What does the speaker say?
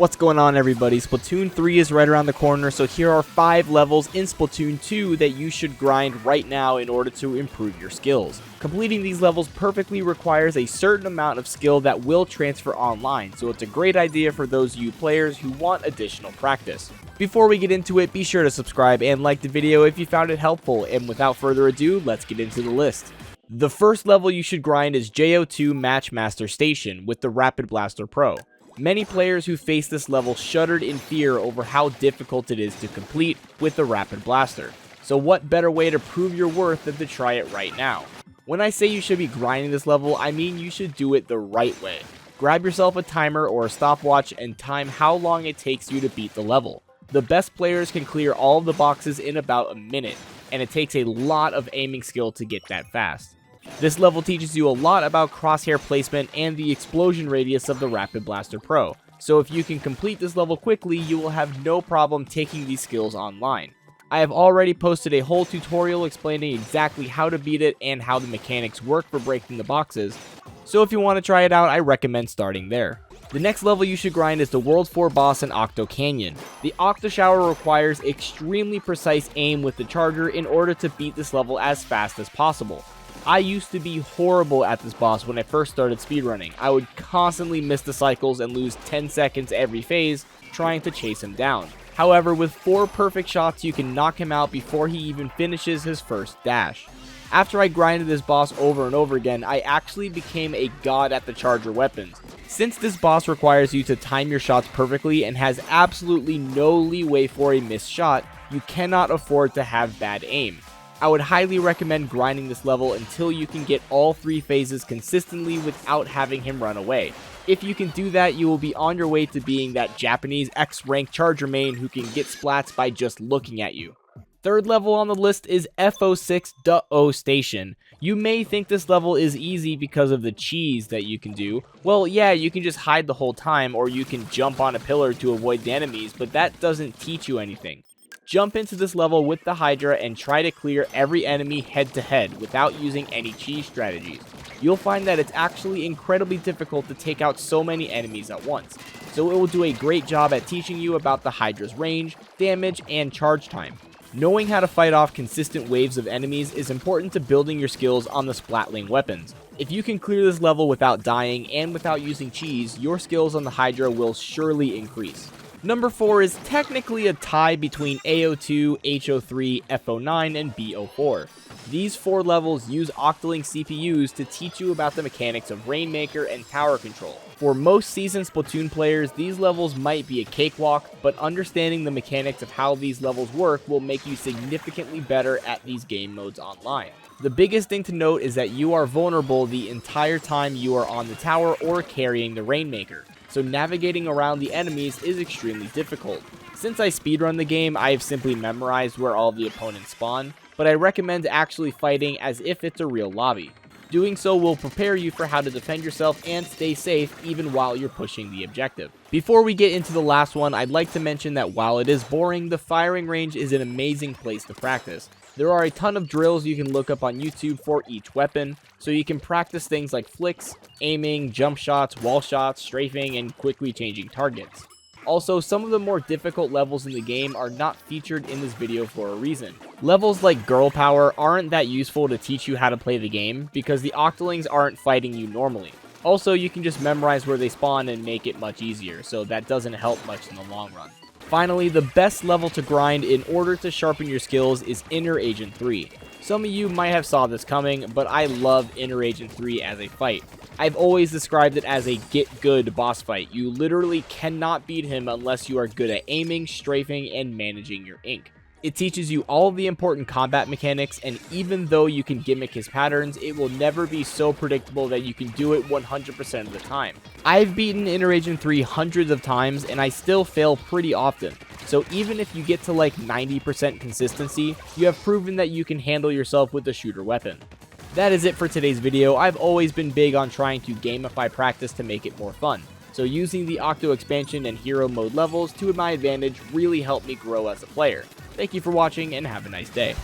What's going on, everybody? Splatoon 3 is right around the corner, so here are 5 levels in Splatoon 2 that you should grind right now in order to improve your skills. Completing these levels perfectly requires a certain amount of skill that will transfer online, so it's a great idea for those of you players who want additional practice. Before we get into it, be sure to subscribe and like the video if you found it helpful, and without further ado, let's get into the list. The first level you should grind is JO2 Matchmaster Station with the Rapid Blaster Pro. Many players who face this level shuddered in fear over how difficult it is to complete with the Rapid Blaster. So what better way to prove your worth than to try it right now? When I say you should be grinding this level, I mean you should do it the right way. Grab yourself a timer or a stopwatch and time how long it takes you to beat the level. The best players can clear all of the boxes in about a minute, and it takes a lot of aiming skill to get that fast. This level teaches you a lot about crosshair placement and the explosion radius of the Rapid Blaster Pro, so if you can complete this level quickly, you will have no problem taking these skills online. I have already posted a whole tutorial explaining exactly how to beat it and how the mechanics work for breaking the boxes, so if you want to try it out, I recommend starting there. The next level you should grind is the World 4 boss in Octo Canyon. The Octo Shower requires extremely precise aim with the charger in order to beat this level as fast as possible. I used to be horrible at this boss when I first started speedrunning. I would constantly miss the cycles and lose 10 seconds every phase trying to chase him down. However, with 4 perfect shots you can knock him out before he even finishes his first dash. After I grinded this boss over and over again, I actually became a god at the charger weapons. Since this boss requires you to time your shots perfectly and has absolutely no leeway for a missed shot, you cannot afford to have bad aim. I would highly recommend grinding this level until you can get all 3 phases consistently without having him run away. If you can do that, you will be on your way to being that Japanese X-rank charger main who can get splats by just looking at you. Third level on the list is FO6.O Station. You may think this level is easy because of the cheese that you can do. Well, yeah, you can just hide the whole time, or you can jump on a pillar to avoid the enemies, but that doesn't teach you anything. Jump into this level with the Hydra and try to clear every enemy head to head without using any cheese strategies. You'll find that it's actually incredibly difficult to take out so many enemies at once, so it will do a great job at teaching you about the Hydra's range, damage, and charge time. Knowing how to fight off consistent waves of enemies is important to building your skills on the Splatling weapons. If you can clear this level without dying and without using cheese, your skills on the Hydra will surely increase. Number 4 is technically a tie between AO2, HO3, FO9, and BO4. These 4 levels use Octoling CPUs to teach you about the mechanics of Rainmaker and tower control. For most seasoned Splatoon players, these levels might be a cakewalk, but understanding the mechanics of how these levels work will make you significantly better at these game modes online. The biggest thing to note is that you are vulnerable the entire time you are on the tower or carrying the Rainmaker, so navigating around the enemies is extremely difficult. Since I speedrun the game, I have simply memorized where all the opponents spawn, but I recommend actually fighting as if it's a real lobby. Doing so will prepare you for how to defend yourself and stay safe even while you're pushing the objective. Before we get into the last one, I'd like to mention that while it is boring, the firing range is an amazing place to practice. There are a ton of drills you can look up on YouTube for each weapon, so you can practice things like flicks, aiming, jump shots, wall shots, strafing, and quickly changing targets. Also, some of the more difficult levels in the game are not featured in this video for a reason. Levels like Girl Power aren't that useful to teach you how to play the game because the Octolings aren't fighting you normally. Also, you can just memorize where they spawn and make it much easier, so that doesn't help much in the long run. Finally, the best level to grind in order to sharpen your skills is Inner Agent 3. Some of you might have saw this coming, but I love Inner Agent 3 as a fight. I've always described it as a get good boss fight. You literally cannot beat him unless you are good at aiming, strafing, and managing your ink. It teaches you all of the important combat mechanics, and even though you can gimmick his patterns, it will never be so predictable that you can do it 100% of the time. I've beaten Inner Agent 3 hundreds of times, and I still fail pretty often. So even if you get to like 90% consistency, you have proven that you can handle yourself with the shooter weapon. That is it for today's video. I've always been big on trying to gamify practice to make it more fun. So using the Octo expansion and hero mode levels to my advantage really helped me grow as a player. Thank you for watching and have a nice day.